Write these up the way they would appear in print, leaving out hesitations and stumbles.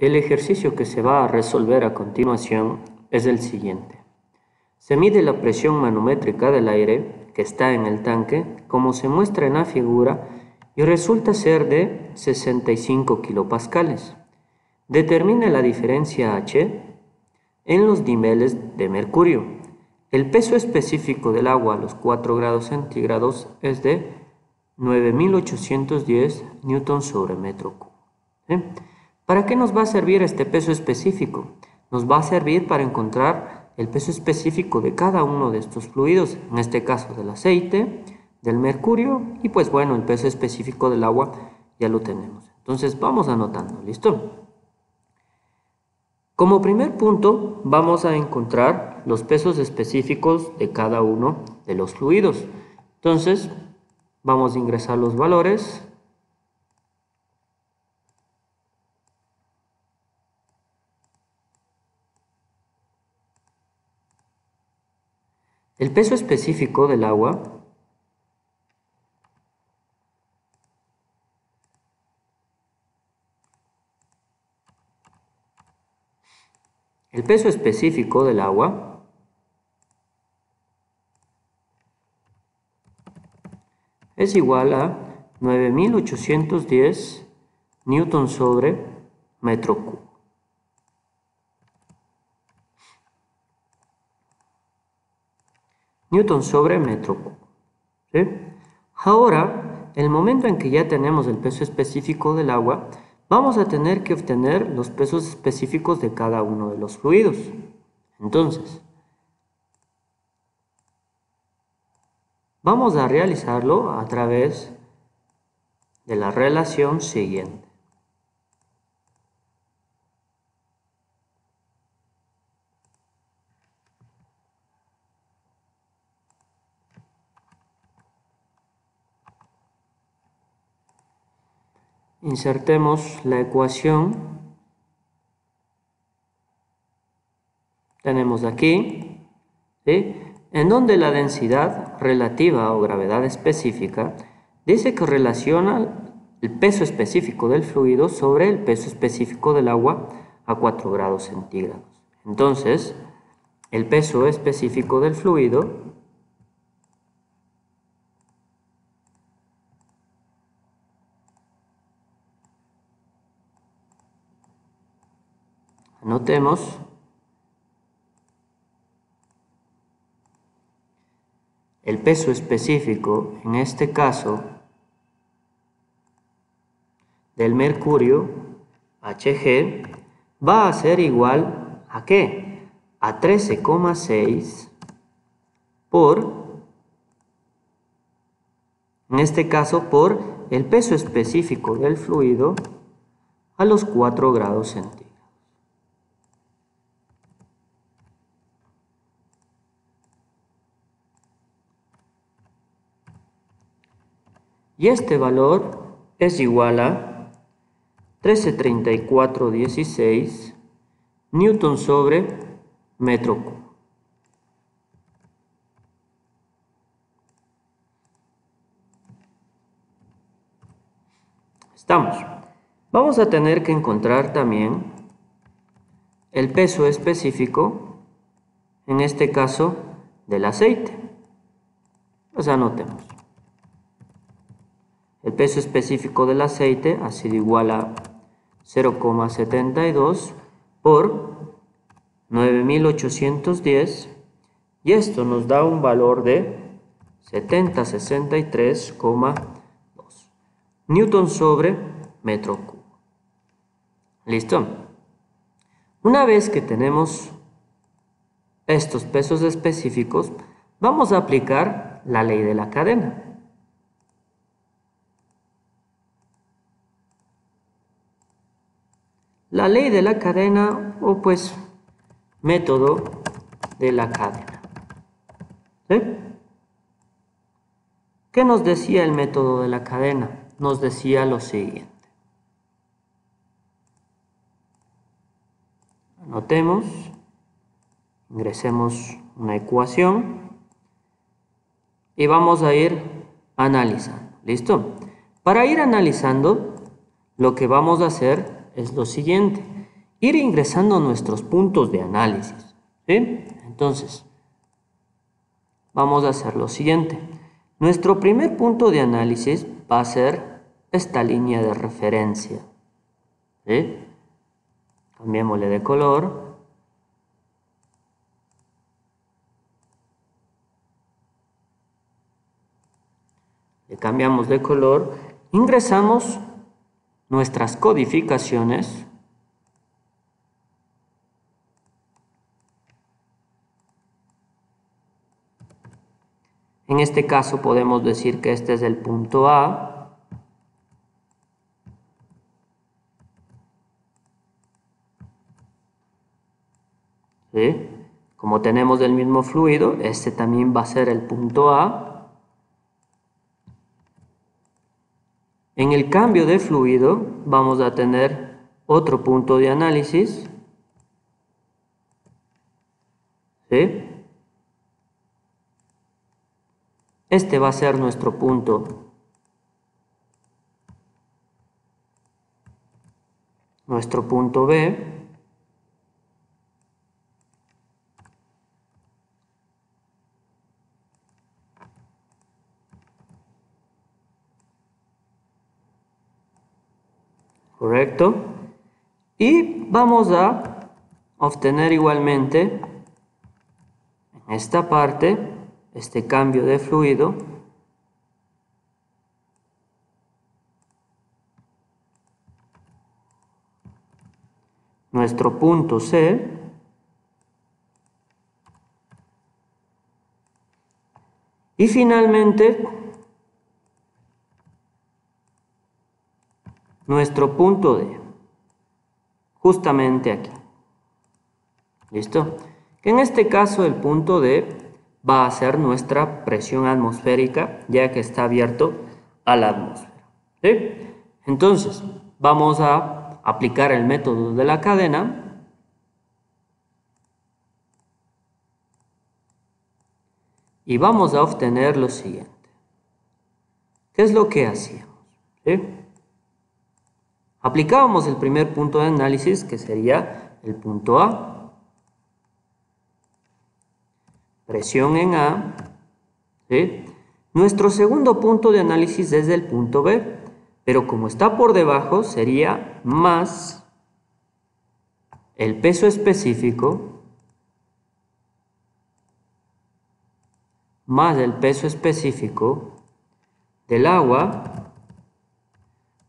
El ejercicio que se va a resolver a continuación es el siguiente. Se mide la presión manométrica del aire que está en el tanque, como se muestra en la figura, y resulta ser de 65 kilopascales. Determina la diferencia H en los niveles de mercurio. El peso específico del agua a los 4 grados centígrados es de 9.810 newtons sobre metro cubo. ¿Para qué nos va a servir este peso específico? Nos va a servir para encontrar el peso específico de cada uno de estos fluidos, en este caso del aceite, del mercurio y pues bueno, el peso específico del agua ya lo tenemos. Entonces vamos anotando, ¿listo? Como primer punto vamos a encontrar los pesos específicos de cada uno de los fluidos. Entonces vamos a ingresar los valores. El peso específico del agua es igual a 9.810 newton sobre metro cubo. Newton sobre metro cubo. ¿Sí? Ahora, el momento en que ya tenemos el peso específico del agua, vamos a tener que obtener los pesos específicos de cada uno de los fluidos. Entonces, vamos a realizarlo a través de la relación siguiente. Insertemos la ecuación. Tenemos aquí, ¿sí?, en donde la densidad relativa o gravedad específica dice que relaciona el peso específico del fluido sobre el peso específico del agua a 4 grados centígrados. Entonces, el peso específico del fluido anotemos el peso específico, en este caso, del mercurio, Hg, va a ser igual ¿a qué? A 13,6 por, en este caso, por el peso específico del fluido a los 4 grados centígrados. Y este valor es igual a 1334,16 newton sobre metro cubo. Estamos. Vamos a tener que encontrar también el peso específico, en este caso, del aceite. Pues anotemos. El peso específico del aceite ha sido igual a 0,72 por 9.810 y esto nos da un valor de 7063,2 newton sobre metro cubo. ¿Listo? Una vez que tenemos estos pesos específicos, vamos a aplicar la ley de la cadena. La ley de la cadena o pues método de la cadena. ¿Sí? ¿Qué nos decía el método de la cadena? Nos decía lo siguiente. Anotemos, ingresemos una ecuación y vamos a ir analizando. ¿Listo? Para ir analizando, lo que vamos a hacer es lo siguiente. ir ingresando nuestros puntos de análisis, ¿sí? Entonces, vamos a hacer lo siguiente. Nuestro primer punto de análisis va a ser esta línea de referencia, ¿sí? Cambiémosle de color. Le cambiamos de color, ingresamos nuestras codificaciones. En este caso podemos decir que este es el punto A. ¿Sí? Como tenemos el mismo fluido, este también va a ser el punto A. En el cambio de fluido vamos a tener otro punto de análisis. ¿Sí? Este va a ser nuestro punto B. ¿Correcto? Y vamos a obtener igualmente en esta parte este cambio de fluido. Nuestro punto C. Y finalmente, nuestro punto D. Justamente aquí. ¿Listo? Que en este caso el punto D va a ser nuestra presión atmosférica, ya que está abierto a la atmósfera. ¿Sí? Entonces, vamos a aplicar el método de la cadena. Y vamos a obtener lo siguiente. ¿Qué es lo que hacíamos? ¿Sí? Aplicábamos el primer punto de análisis, que sería el punto A. Presión en A. ¿Sí? Nuestro segundo punto de análisis es el punto B, pero como está por debajo, sería más el peso específico del agua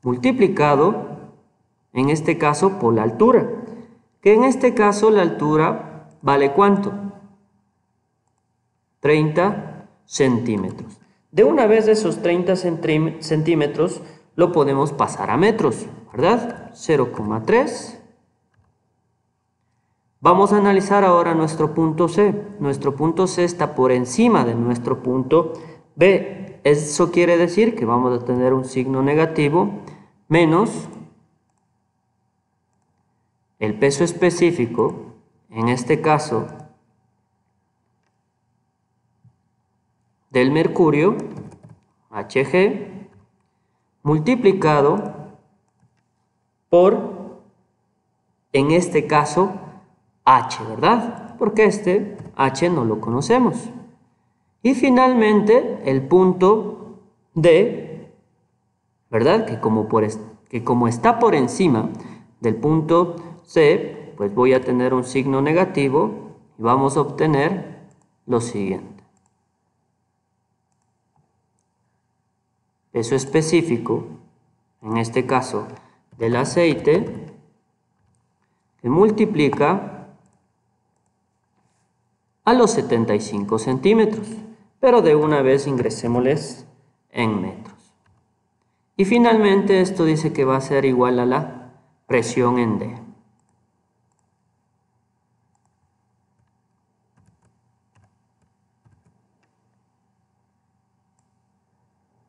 multiplicado, en este caso, por la altura, que en este caso la altura vale ¿cuánto? 30 centímetros. De una vez esos 30 centímetros lo podemos pasar a metros, ¿verdad? 0,3. Vamos a analizar ahora nuestro punto C. Nuestro punto C está por encima de nuestro punto B. Eso quiere decir que vamos a tener un signo negativo menos el peso específico, en este caso del mercurio, Hg, multiplicado por, en este caso, H, ¿verdad? Porque este H no lo conocemos. Y finalmente el punto D, ¿verdad? Que como está por encima del punto C, pues voy a tener un signo negativo y vamos a obtener lo siguiente. Peso específico, en este caso del aceite, que multiplica a los 75 centímetros, pero de una vez ingresémosles en metros. Y finalmente esto dice que va a ser igual a la presión en D.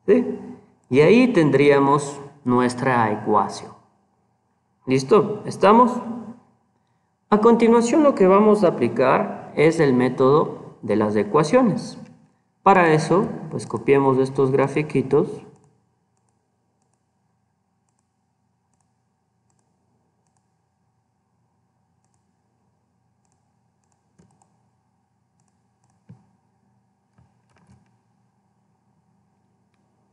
¿Sí? Y ahí tendríamos nuestra ecuación. ¿Listo? ¿Estamos? A continuación lo que vamos a aplicar es el método de las ecuaciones. Para eso, pues copiemos estos grafiquitos.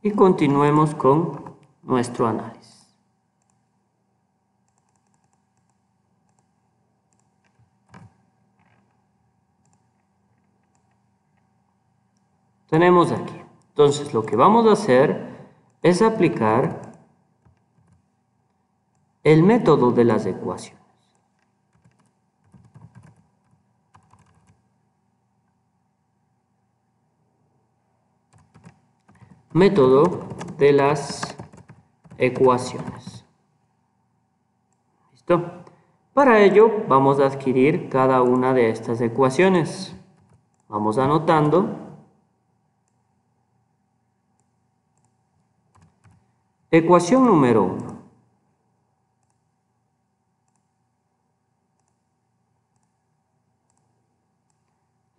y continuemos con nuestro análisis. Tenemos aquí. Entonces, lo que vamos a hacer es aplicar el método de las ecuaciones. Método de las ecuaciones. ¿Listo? Para ello vamos a adquirir cada una de estas ecuaciones. Vamos anotando. Ecuación número 1.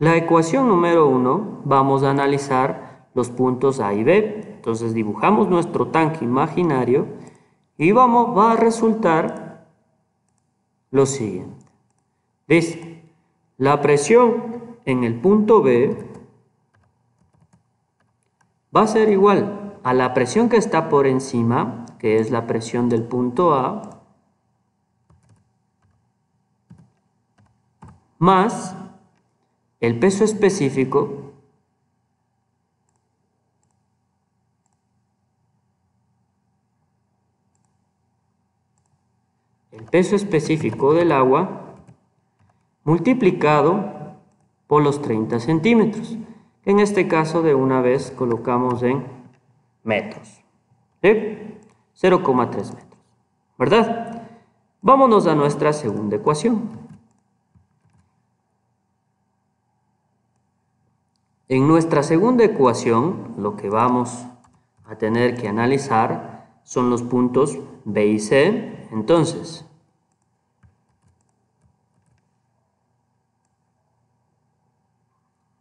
La ecuación número 1 vamos a analizar los puntos A y B. Entonces dibujamos nuestro tanque imaginario y va a resultar lo siguiente. Dice, la presión en el punto B va a ser igual a la presión que está por encima, que es la presión del punto A, más el peso específico del agua multiplicado por los 30 centímetros. En este caso, de una vez colocamos en metros. ¿Sí? 0,3 metros. ¿Verdad? Vámonos a nuestra segunda ecuación. En nuestra segunda ecuación, lo que vamos a tener que analizar son los puntos B y C. Entonces,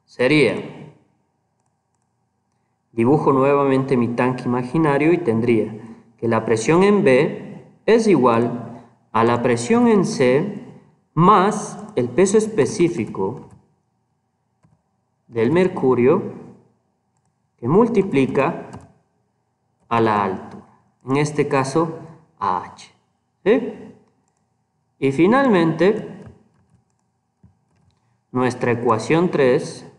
sería, dibujo nuevamente mi tanque imaginario y tendría que la presión en B es igual a la presión en C más el peso específico del mercurio que multiplica a la altura, en este caso a H. ¿Sí? Y finalmente, nuestra ecuación 3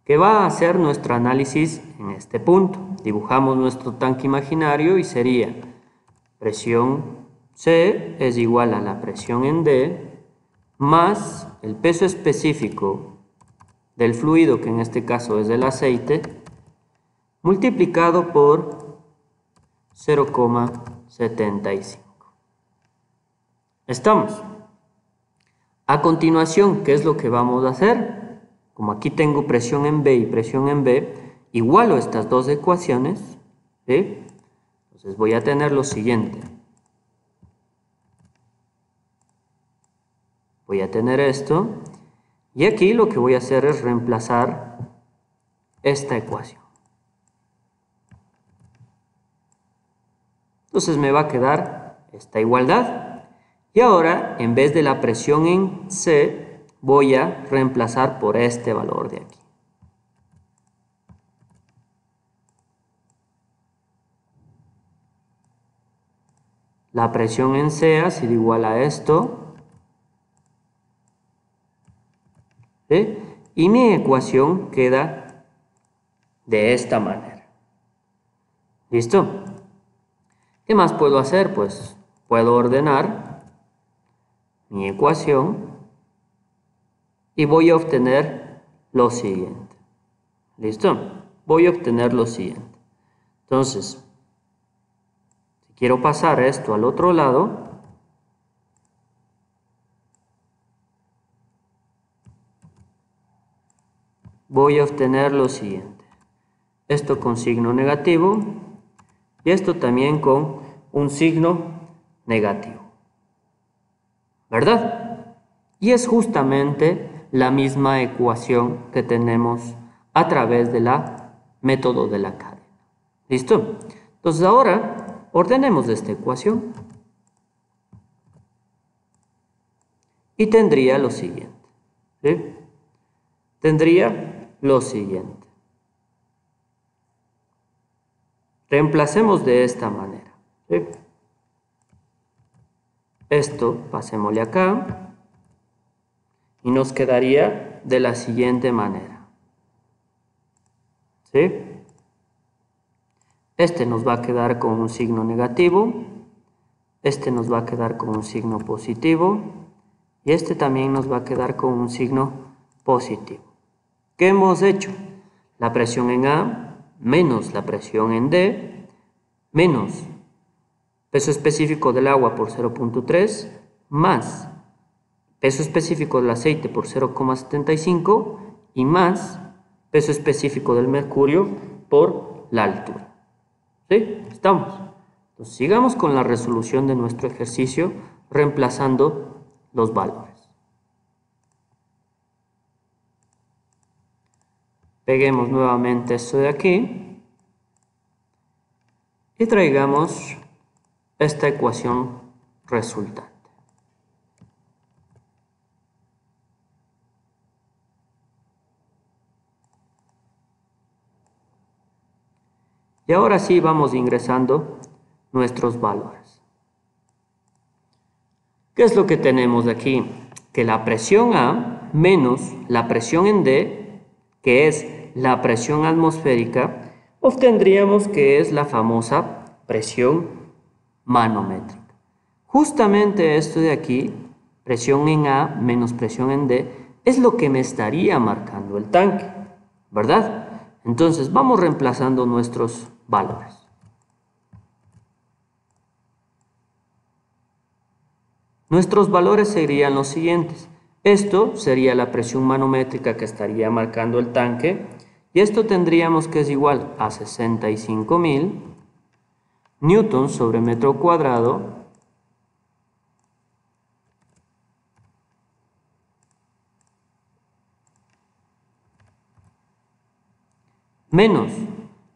que va a hacer nuestro análisis en este punto. Dibujamos nuestro tanque imaginario y sería presión C es igual a la presión en D más el peso específico del fluido, que en este caso es el aceite, multiplicado por 0,75. ¿Estamos? A continuación, ¿qué es lo que vamos a hacer? Como aquí tengo presión en B y presión en B, igualo estas dos ecuaciones, ¿sí? Entonces voy a tener lo siguiente. Voy a tener esto, y aquí lo que voy a hacer es reemplazar esta ecuación. Entonces me va a quedar esta igualdad. Y ahora, en vez de la presión en C, voy a reemplazar por este valor de aquí. La presión en C ha sido igual a esto. ¿Sí? Y mi ecuación queda de esta manera. ¿Listo? ¿Qué más puedo hacer? Pues puedo ordenar mi ecuación y voy a obtener lo siguiente. ¿Listo? Voy a obtener lo siguiente. Entonces, si quiero pasar esto al otro lado, voy a obtener lo siguiente. Esto con signo negativo y esto también con un signo negativo. ¿Verdad? Y es justamente la misma ecuación que tenemos a través del método de la cadena. ¿Listo? Entonces ahora ordenemos esta ecuación y tendría lo siguiente. ¿Sí? tendría lo siguiente. Reemplacemos de esta manera, ¿sí? Esto pasémosle acá y nos quedaría de la siguiente manera, ¿sí? Este nos va a quedar con un signo negativo, este nos va a quedar con un signo positivo y este también nos va a quedar con un signo positivo. ¿Qué hemos hecho? La presión en A menos la presión en D menos peso específico del agua por 0,3 más peso específico del aceite por 0,75 y más peso específico del mercurio por la altura. ¿Sí? ¿Estamos? Entonces, sigamos con la resolución de nuestro ejercicio reemplazando los valores. Peguemos nuevamente esto de aquí y traigamos esta ecuación resultante. Y ahora sí vamos ingresando nuestros valores. ¿Qué es lo que tenemos aquí? Que la presión A menos la presión en D, que es la presión atmosférica, obtendríamos que es la famosa presión manométrica. Justamente esto de aquí, presión en A menos presión en D, es lo que me estaría marcando el tanque, ¿verdad? Entonces vamos reemplazando nuestros valores. Nuestros valores serían los siguientes. Esto sería la presión manométrica que estaría marcando el tanque y esto tendríamos que es igual a 65.000 newtons sobre metro cuadrado menos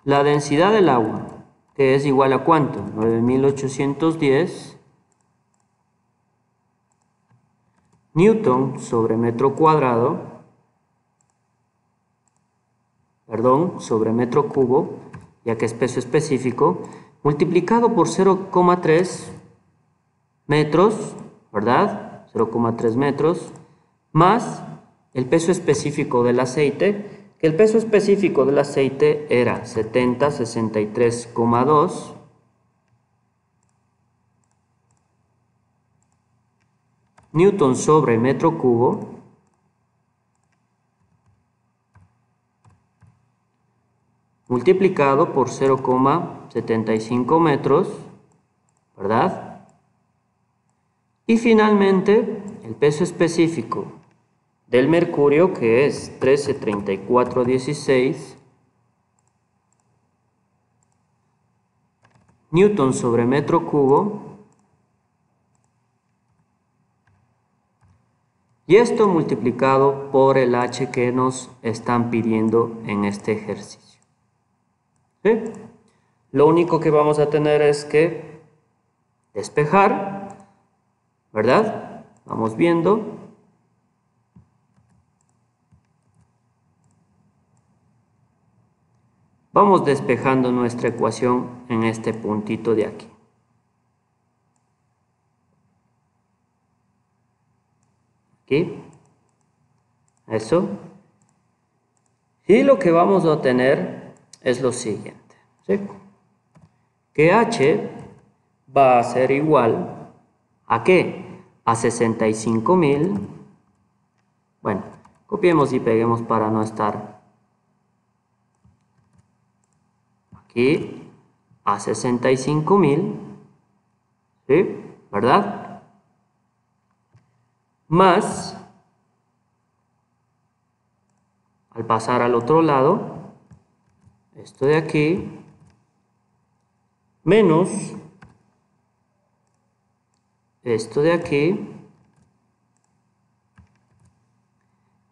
la densidad del agua, que es igual a ¿cuánto? 9.810 newton sobre metro cuadrado, sobre metro cubo, ya que es peso específico, multiplicado por 0,3 metros, ¿verdad? 0,3 metros, más el peso específico del aceite, que el peso específico del aceite era 63,2 newton sobre metro cubo, multiplicado por 0,75 metros, ¿verdad? Y finalmente, el peso específico del mercurio, que es 1334,16 newton sobre metro cubo, y esto multiplicado por el H que nos están pidiendo en este ejercicio. ¿Sí? Lo único que vamos a tener es que despejar, ¿verdad? Vamos viendo. Vamos despejando nuestra ecuación en este puntito de aquí. Aquí. Eso. Y lo que vamos a obtener es lo siguiente, ¿sí? Que H va a ser igual ¿a qué? A 65.000. Bueno, copiemos y peguemos para no estar aquí. A 65.000, ¿sí? ¿Verdad? Más, al pasar al otro lado, esto de aquí, menos esto de aquí,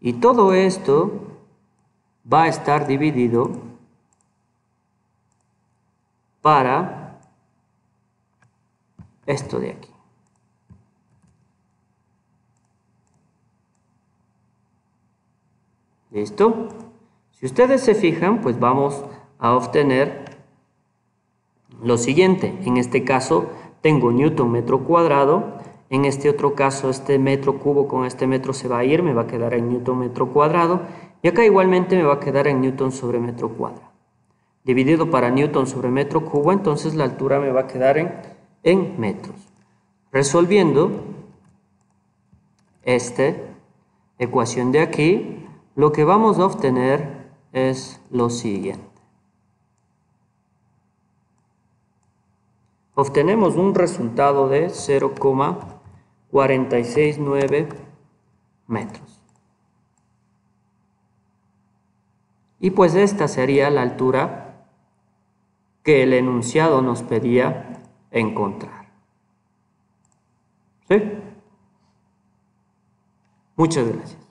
y todo esto va a estar dividido para esto de aquí. ¿Listo? Si ustedes se fijan, pues vamos a obtener lo siguiente. En este caso tengo newton metro cuadrado. En este otro caso, este metro cubo con este metro se va a ir, me va a quedar en newton metro cuadrado. Y acá igualmente me va a quedar en newton sobre metro cuadrado. Dividido para newton sobre metro cubo, entonces la altura me va a quedar en metros. Resolviendo esta ecuación de aquí, lo que vamos a obtener es lo siguiente. Obtenemos un resultado de 0,469 metros. Y pues esta sería la altura que el enunciado nos pedía encontrar. ¿Sí? Muchas gracias.